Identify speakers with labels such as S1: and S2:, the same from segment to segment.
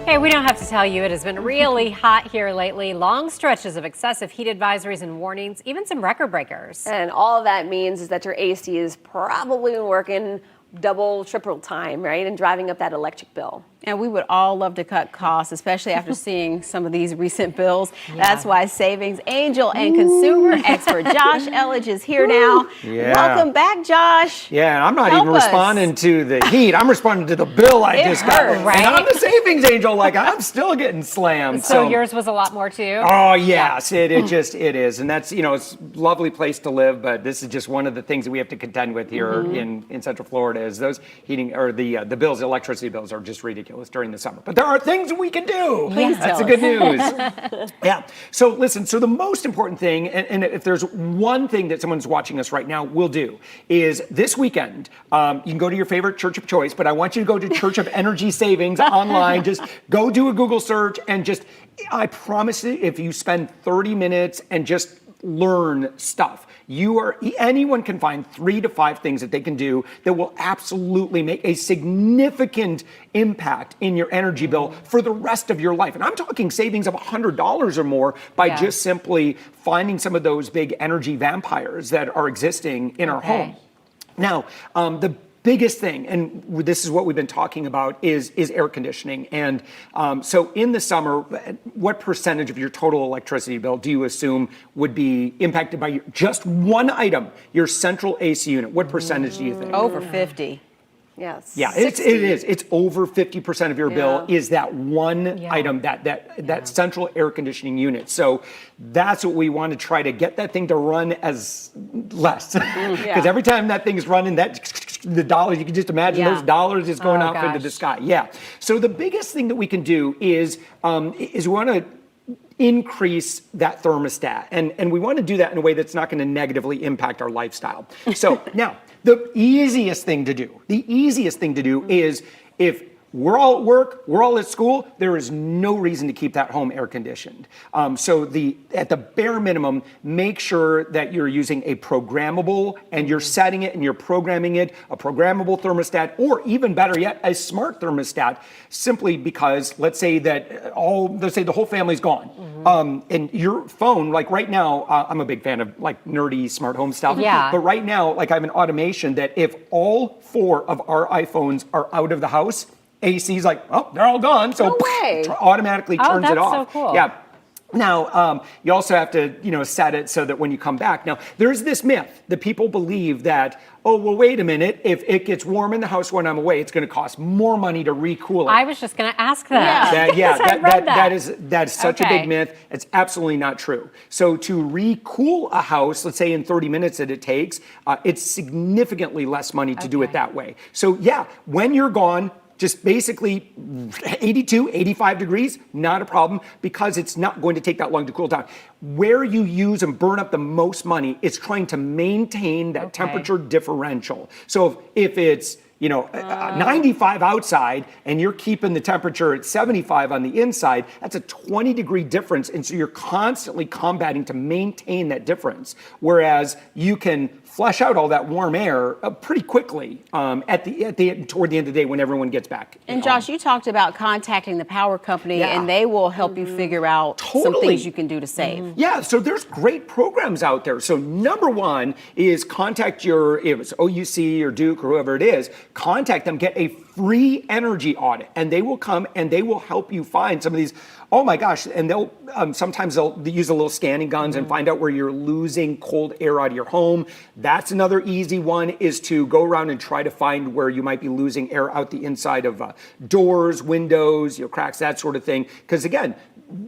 S1: Hey, we don't have to tell you, it has been really hot here lately. Long stretches of excessive heat advisories and warnings, even some record breakers.
S2: And all of that means is that your AC is probably working double, triple time, right? And driving up that electric bill.
S3: And we would all love to cut costs, especially after seeing some of these recent bills. Yeah. That's why Savings Angel and consumer expert Josh Elledge is here now.
S4: Yeah.
S3: Welcome back, Josh.
S4: Yeah, and I'm not even responding to the heat. I'm responding to the bill I just got.
S1: Right?
S4: And I'm the Savings Angel, like I'm still getting slammed.
S1: So yours was a lot more too?
S4: Oh, yes, it is. And that's, it's a lovely place to live, but this is just one of the things that we have to contend with here in Central Florida is those heating, or the bills, the electricity bills are just ridiculous during the summer. But there are things we can do.
S3: Please
S4: That's the good news. Yeah. So listen, so the most important thing, and if there's one thing that someone's watching us right now will do, is this weekend, you can go to your favorite church of choice, but I want you to go to Church of Energy Savings online. Just go do a Google search and I promise you, if you spend 30 minutes and just learn stuff, anyone can find 3 to 5 things that they can do that will absolutely make a significant impact in your energy bill for the rest of your life. And I'm talking savings of $100 or more by just simply finding some of those big energy vampires that are existing in our home. Now, the biggest thing, and this is what we've been talking about, is air conditioning. And so in the summer, what percentage of your total electricity bill do you assume would be impacted by just one item, your central AC unit? What percentage do you think?
S3: Over 50.
S2: Yes.
S4: Yeah, it is. It's over 50% of your bill is that one item, that central air conditioning unit. So that's what we want to try to get that thing to run as less. Because every time that thing's running, the dollars, you can just imagine those dollars is going off into the sky. Yeah. So the biggest thing that we can do is we want to increase that thermostat. And we want to do that in a way that's not going to negatively impact our lifestyle. So now, the easiest thing to do is if we're all at work, we're all at school, there is no reason to keep that home air conditioned. So at the bare minimum, make sure that you're using a programmable and you're setting it and you're programming it, a programmable thermostat, or even better yet, a smart thermostat, simply because let's say the whole family's gone. And your phone, like right now, I'm a big fan of like nerdy smart home stuff.
S1: Yeah.
S4: But right now, like I have an automation that if all 4 of our iPhones are out of the house, AC's like, oh, they're all gone. So automatically turns it off.
S1: Oh, that's so cool.
S4: Yeah. Now, you also have to, set it so that when you come back. Now, there's this myth that people believe that, oh, well, wait a minute. If it gets warm in the house when I'm away, it's going to cost more money to recool it.
S1: I was just going to ask that.
S4: That is such a big myth. It's absolutely not true. So to recool a house, let's say in 30 minutes that it takes, it's significantly less money to do it that way. So yeah, when you're gone, just basically 82, 85 degrees, not a problem, because it's not going to take that long to cool down. Where you use and burn up the most money is trying to maintain that temperature differential. So if it's 95 outside and you're keeping the temperature at 75 on the inside, that's a 20-degree difference. And so you're constantly combating to maintain that difference. Whereas you can flush out all that warm air pretty quickly toward the end of the day when everyone gets back.
S3: And Josh, you talked about contacting the power company and they will help you figure out some things you can do to save.
S4: Yeah, so there's great programs out there. So number one is contact if it's OUC or Duke or whoever it is, contact them, get a free energy audit, and they will come and they will help you find some of these. Oh my gosh, and they'll sometimes use a little scanning guns and find out where you're losing cold air out of your home. That's another easy one, is to go around and try to find where you might be losing air out the inside of doors, windows, cracks, that sort of thing. Because again,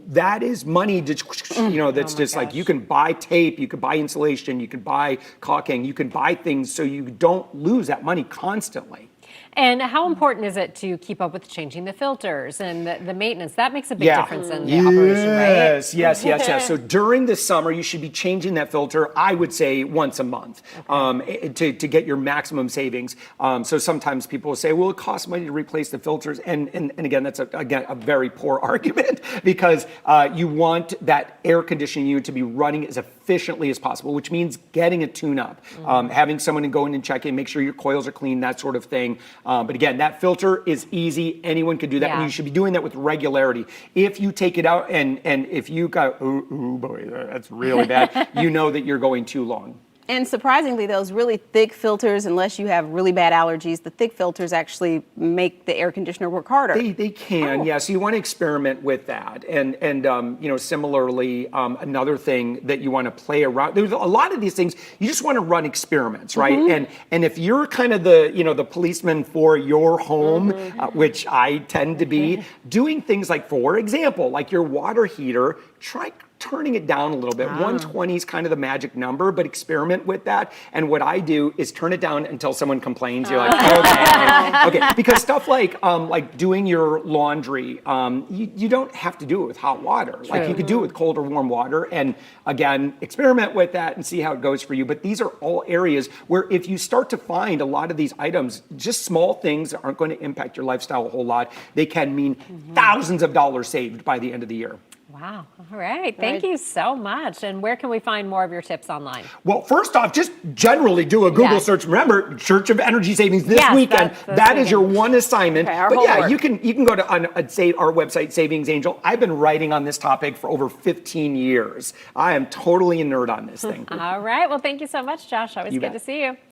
S4: that is money that's just like, you can buy tape, you can buy insulation, you can buy caulking, you can buy things so you don't lose that money constantly.
S1: And how important is it to keep up with changing the filters and the maintenance? That makes a big difference in the operation, right?
S4: Yes. So during the summer, you should be changing that filter, I would say once a month, to get your maximum savings. So sometimes people will say, well, it costs money to replace the filters. And again, that's a very poor argument, because you want that air conditioning unit to be running as efficiently efficiently as possible, which means getting a tune-up, having someone go in and check in, make sure your coils are clean, that sort of thing. But again, that filter is easy. Anyone can do that, and you should be doing that with regularity. If you take it out and if you got, ooh boy, that's really bad, you know that you're going too long.
S3: And surprisingly, those really thick filters, unless you have really bad allergies, the thick filters actually make the air conditioner work harder.
S4: They can, yeah. So you want to experiment with that, and you know, similarly, another thing that you want to play around. There's a lot of these things you just want to run experiments, right? And if you're kind of the policeman for your home, which I tend to be, doing things like, for example, like your water heater, try turning it down a little bit. 120 is kind of the magic number, but experiment with that. And what I do is turn it down until someone complains. You're like, okay. Because stuff like doing your laundry, you don't have to do it with hot water. True. Like you could do it with cold or warm water. And again, experiment with that and see how it goes for you. But these are all areas where if you start to find a lot of these items, just small things that aren't going to impact your lifestyle a whole lot, they can mean thousands of dollars saved by the end of the year.
S1: Wow. All right. Thank you so much. And where can we find more of your tips online?
S4: Well, first off, just generally do a Google search. Remember, Church of Energy Savings this weekend. That is your one assignment.
S2: Okay,
S4: but yeah, you can go to our website, Savings Angel. I've been writing on this topic for over 15 years. I am totally a nerd on this thing.
S1: All right. Well, thank you so much, Josh. Always good to see you.